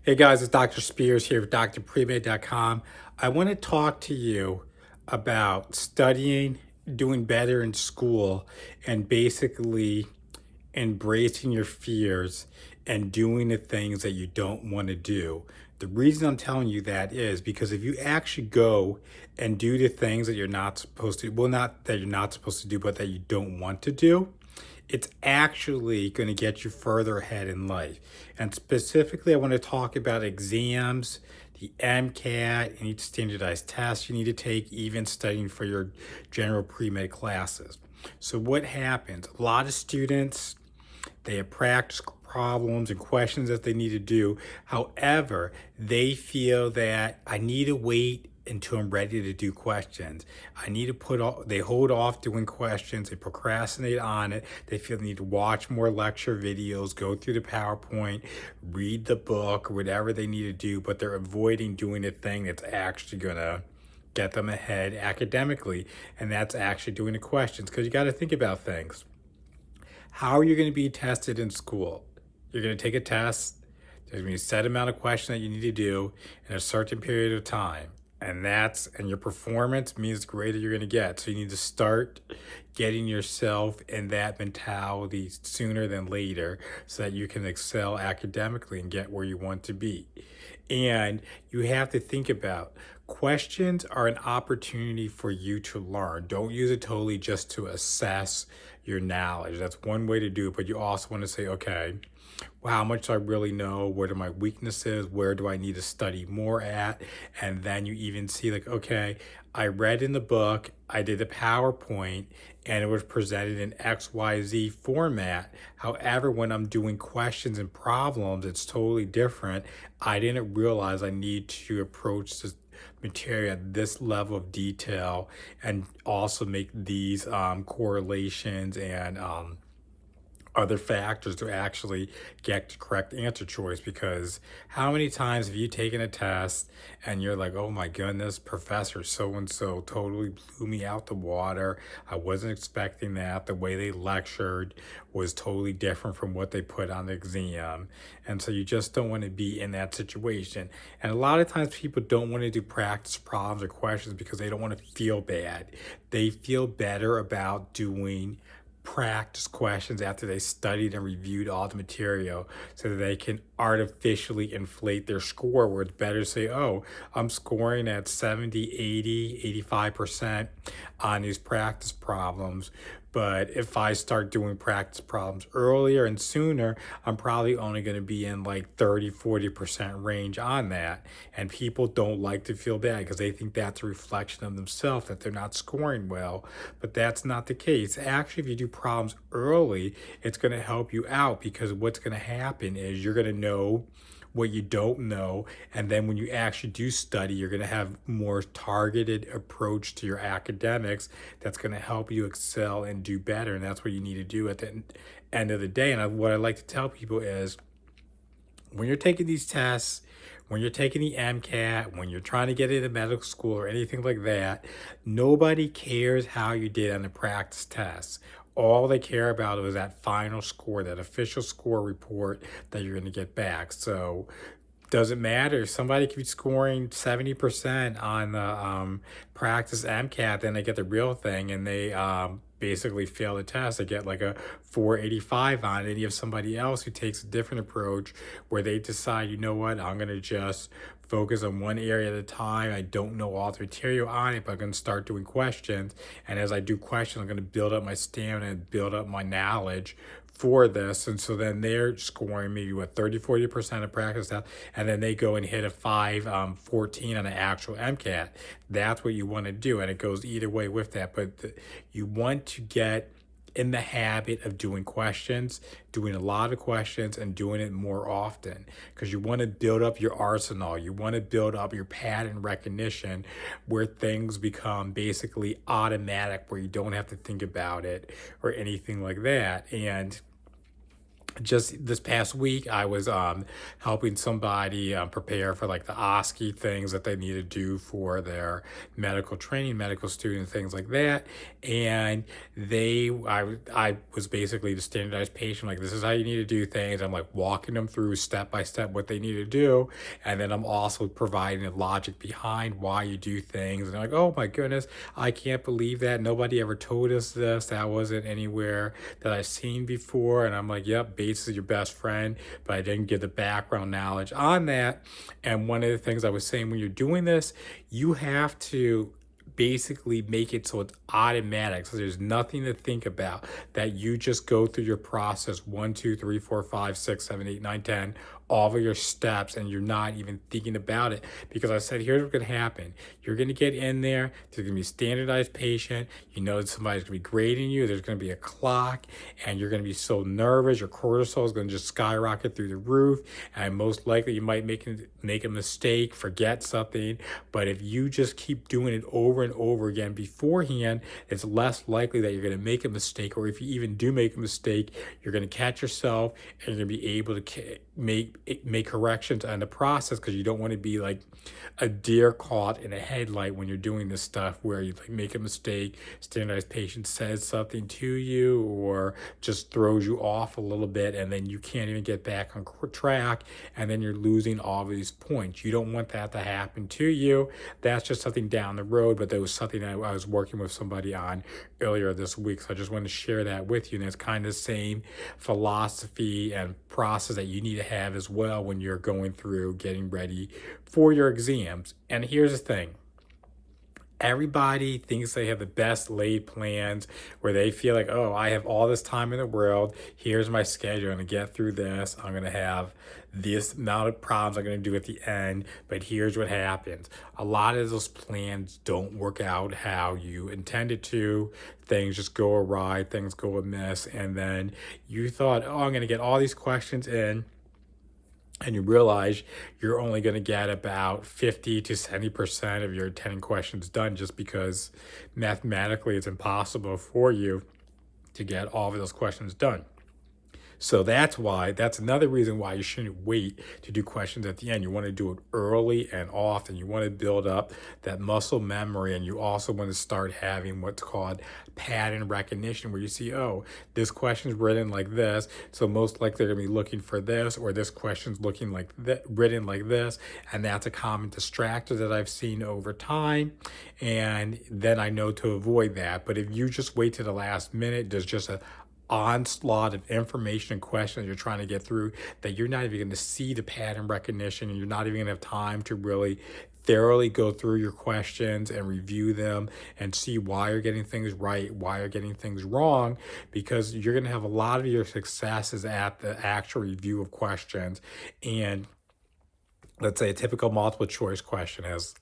Hey guys, it's Dr. Spears here with drpremed.com. I want to talk to you about studying, doing better in school, and basically embracing your fears and doing the things that you don't want to do. The reason I'm telling you that is because if you actually go and do the things that you're not supposed to, well, not that you're not supposed to do, but that you don't want to do, it's actually going to get you further ahead in life. And specifically, I want to talk about exams, the MCAT, any standardized tests you need to take, even studying for your general pre-med classes. So what happens? A lot of students, they have practice problems and questions that they need to do. However, they feel that I need to wait until I'm ready to do questions. I need to they hold off doing questions, they procrastinate on it. They feel they need to watch more lecture videos, go through the PowerPoint, read the book, or whatever they need to do, but they're avoiding doing the thing that's actually gonna get them ahead academically, and that's actually doing the questions, because you got to think about things. How are you going to be tested in school? You're going to take a test. There's going to be a set amount of questions that you need to do in a certain period of time. And your performance means the greater you're going to get. So you need to start getting yourself in that mentality sooner than later so that you can excel academically and get where you want to be. And you have to think about questions are an opportunity for you to learn. Don't use it totally just to assess your knowledge. That's one way to do it, but you also want to say, okay, well, how much do I really know? What are my weaknesses? Where do I need to study more at? And then you even see like, okay, I read in the book, I did a PowerPoint, and it was presented in XYZ format. However, when I'm doing questions and problems, it's totally different. I didn't realize I need to approach this material at this level of detail and also make these correlations and other factors to actually get the correct answer choice. Because how many times have you taken a test and you're like, oh my goodness, Professor so-and-so totally blew me out the water. I wasn't expecting that. The way they lectured was totally different from what they put on the exam. And so you just don't want to be in that situation. And a lot of times people don't want to do practice problems or questions because they don't want to feel bad. They feel better about doing practice questions after they studied and reviewed all the material so that they can artificially inflate their score, where it's better to say, oh, I'm scoring at 70, 80, 85% on these practice problems. But if I start doing practice problems earlier and sooner, I'm probably only going to be in like 30, 40% range on that. And people don't like to feel bad because they think that's a reflection of themselves, that they're not scoring well. But that's not the case. Actually, if you do problems early, it's going to help you out, because what's going to happen is you're going to know what you don't know, and then when you actually do study, you're going to have more targeted approach to your academics that's going to help you excel and do better. And that's what you need to do at the end of the day. And what I like to tell people is, when you're taking these tests, when you're taking the MCAT, when you're trying to get into medical school or anything like that, nobody cares how you did on the practice tests. All they care about is that final score, that official score report that you're going to get back. So doesn't matter if somebody could be scoring 70% on the practice MCAT, then they get the real thing and they basically fail the test. They get like a 485 on it. And you have somebody else who takes a different approach where they decide, you know what, I'm going to just focus on one area at a time. I don't know all the material on it, but I'm going to start doing questions. And as I do questions, I'm going to build up my stamina and build up my knowledge for this. And so then they're scoring maybe 30-40% of practice stuff, and then they go and hit a 514 on an actual MCAT. That's what you want to do, and it goes either way with that. But you want to get in the habit of doing questions, doing a lot of questions, and doing it more often, because you want to build up your arsenal. You want to build up your pattern recognition, where things become basically automatic, where you don't have to think about it or anything like that. And just this past week I was helping somebody prepare for like the OSCE things that they need to do for their medical training, medical student, things like that. And I was basically the standardized patient, like this is how you need to do things. I'm like walking them through step by step what they need to do, and then I'm also providing the logic behind why you do things. And they're like, oh my goodness, I can't believe that nobody ever told us this, that wasn't anywhere that I've seen before. And I'm like, yep, Bates is your best friend, but I didn't get the background knowledge on that. And one of the things I was saying, when you're doing this, you have to basically make it so it's automatic. So there's nothing to think about, that you just go through your process 1, 2, 3, 4, 5, 6, 7, 8, 9, 10, all of your steps, and you're not even thinking about it. Because I said, here's what's going to happen. You're going to get in there. There's going to be a standardized patient. You know that somebody's going to be grading you. There's going to be a clock, and you're going to be so nervous. Your cortisol is going to just skyrocket through the roof. And most likely you might make a mistake, forget something. But if you just keep doing it over and over again beforehand, it's less likely that you're going to make a mistake. Or if you even do make a mistake, you're going to catch yourself, and you're going to be able to make corrections on the process, because you don't want to be like a deer caught in a headlight when you're doing this stuff, where you like make a mistake, standardized patient says something to you, or just throws you off a little bit, and then you can't even get back on track, and then you're losing all of these points. You don't want that to happen to you. That's just something down the road, but that was something I was working with somebody on earlier this week, so I just wanted to share that with you. And it's kind of the same philosophy and process that you need to have as well when you're going through getting ready for your exams. And here's the thing. Everybody thinks they have the best laid plans, where they feel like, oh, I have all this time in the world. Here's my schedule. I'm going to get through this. I'm going to have this amount of problems I'm going to do at the end. But here's what happens. A lot of those plans don't work out how you intended to. Things just go awry. Things go amiss. And then you thought, oh, I'm going to get all these questions in, and you realize you're only going to get about 50 to 70% of your 10 questions done, just because mathematically it's impossible for you to get all of those questions done. So that's another reason why you shouldn't wait to do questions at the end. You want to do it early and often. You want to build up that muscle memory, and you also want to start having what's called pattern recognition, where you see, oh, this question's written like this, so most likely they're going to be looking for this, or this question's looking like written like this, and that's a common distractor that I've seen over time, and then I know to avoid that. But if you just wait to the last minute, there's just a onslaught of information and questions you're trying to get through, that you're not even going to see the pattern recognition, and you're not even going to have time to really thoroughly go through your questions and review them and see why you're getting things right, why you're getting things wrong, because you're going to have a lot of your successes at the actual review of questions. And let's say a typical multiple choice question has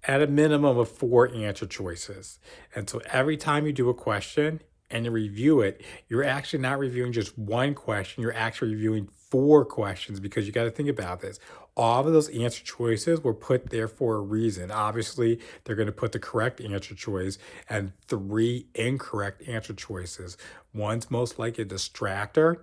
at a minimum of 4 answer choices. And so every time you do a question and you review it, you're actually not reviewing just one question, you're actually reviewing 4 questions, because you got to think about this. All of those answer choices were put there for a reason. Obviously, they're going to put the correct answer choice and 3 incorrect answer choices. One's most likely a distractor.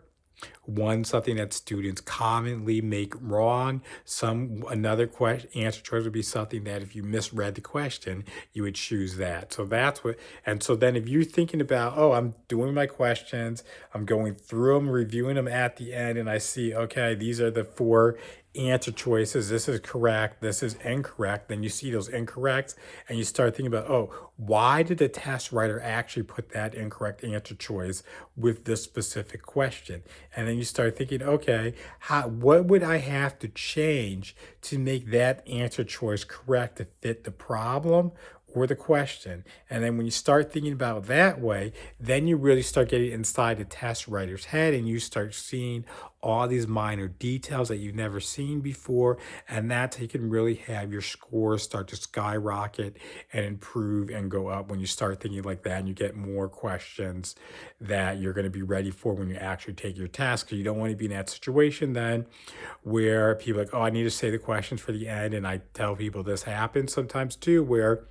One, something that students commonly make wrong. Another answer choice would be something that if you misread the question, you would choose that. So that's what, and so then if you're thinking about, oh, I'm doing my questions, I'm going through them, reviewing them at the end, and I see, okay, these are the 4 answer choices. This is correct. This is incorrect. Then you see those incorrects, and you start thinking about, oh, why did the test writer actually put that incorrect answer choice with this specific question? And then you start thinking, okay, what would I have to change to make that answer choice correct to fit the problem or the question? And then when you start thinking about it that way, then you really start getting inside the test writer's head, and you start seeing all these minor details that you've never seen before. And that's how you can really have your scores start to skyrocket and improve and go up when you start thinking like that, and you get more questions that you're going to be ready for when you actually take your test. Because you don't want to be in that situation then where people are like, oh, I need to say the questions for the end. And I tell people this happens sometimes too, where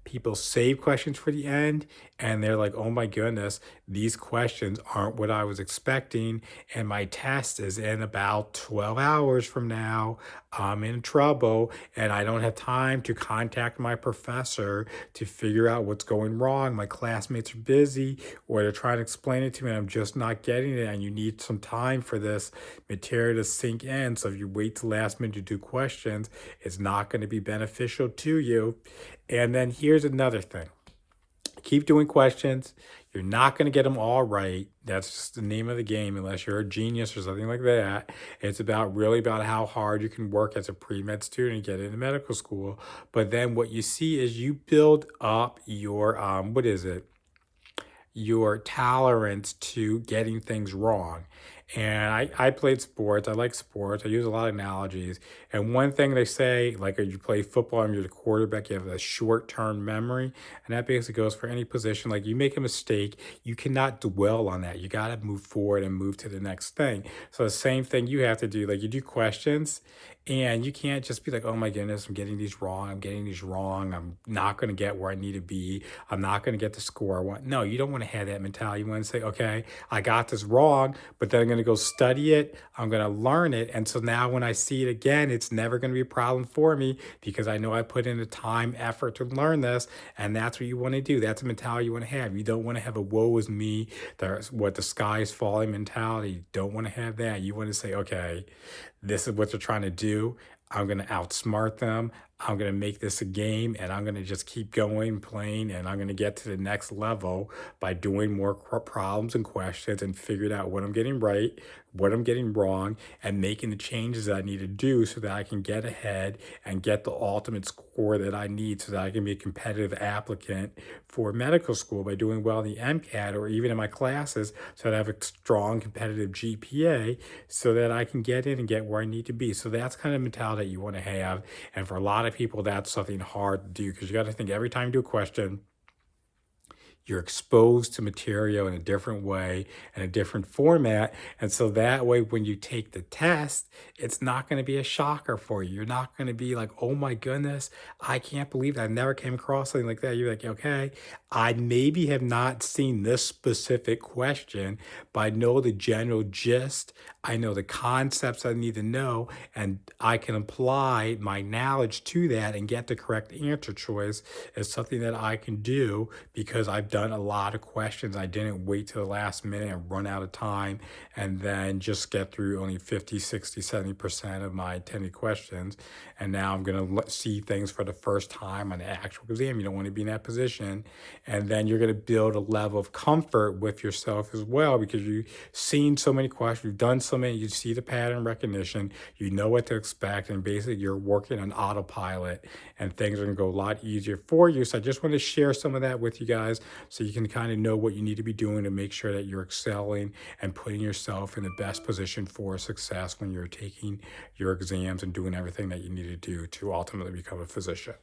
people save questions for the end and they're like, oh my goodness, these questions aren't what I was expecting. And my test is in about 12 hours from now. I'm in trouble and I don't have time to contact my professor to figure out what's going wrong. My classmates are busy or they're trying to explain it to me and I'm just not getting it. And you need some time for this material to sink in. So if you wait till last minute to do questions, it's not going to be beneficial to you. And then here's another thing. Keep doing questions. You're not going to get them all right. That's just the name of the game, unless you're a genius or something like that. It's about really about how hard you can work as a pre-med student and get into medical school. But then what you see is you build up your, your tolerance to getting things wrong. And I played sports. I like sports. I use a lot of analogies. And one thing they say, like if you play football and you're the quarterback, you have a short-term memory. And that basically goes for any position. Like you make a mistake, you cannot dwell on that. You got to move forward and move to the next thing. So the same thing you have to do. Like you do questions and you can't just be like, oh my goodness, I'm getting these wrong. I'm getting these wrong. I'm not going to get where I need to be. I'm not going to get the score I want. No, you don't want to have that mentality. You want to say, okay, I got this wrong, but then I'm going to go study it. I'm going to learn it. And so now when I see it again, it's never going to be a problem for me because I know I put in the time, effort to learn this. And that's what you want to do. That's a mentality you want to have. You don't want to have a woe is me, what the sky is falling mentality. You don't want to have that. You want to say, okay, this is what they're trying to do. I'm going to outsmart them. I'm going to make this a game and I'm going to just keep going, playing, and I'm going to get to the next level by doing more problems and questions and figuring out what I'm getting right, what I'm getting wrong, and making the changes that I need to do so that I can get ahead and get the ultimate score that I need so that I can be a competitive applicant for medical school by doing well in the MCAT or even in my classes so that I have a strong competitive GPA so that I can get in and get where I need to be. So that's kind of mentality that you want to have. And for a lot of people, that's something hard to do because you got to think every time you do a question, you're exposed to material in a different way and a different format. And so that way, when you take the test, it's not going to be a shocker for you. You're not going to be like, oh my goodness, I can't believe that I never came across something like that. You're like, okay, I maybe have not seen this specific question, but I know the general gist. I know the concepts I need to know, and I can apply my knowledge to that and get the correct answer choice is something that I can do because I've done a lot of questions. I didn't wait till the last minute and run out of time and then just get through only 50, 60, 70% of my attended questions. And now I'm going to see things for the first time on the actual exam. You don't want to be in that position. And then you're going to build a level of comfort with yourself as well because you've seen so many questions, you've done so many, you see the pattern recognition, you know what to expect, and basically you're working on autopilot and things are going to go a lot easier for you. So I just want to share some of that with you guys so you can kind of know what you need to be doing to make sure that you're excelling and putting yourself in the best position for success when you're taking your exams and doing everything that you need to do to ultimately become a physician.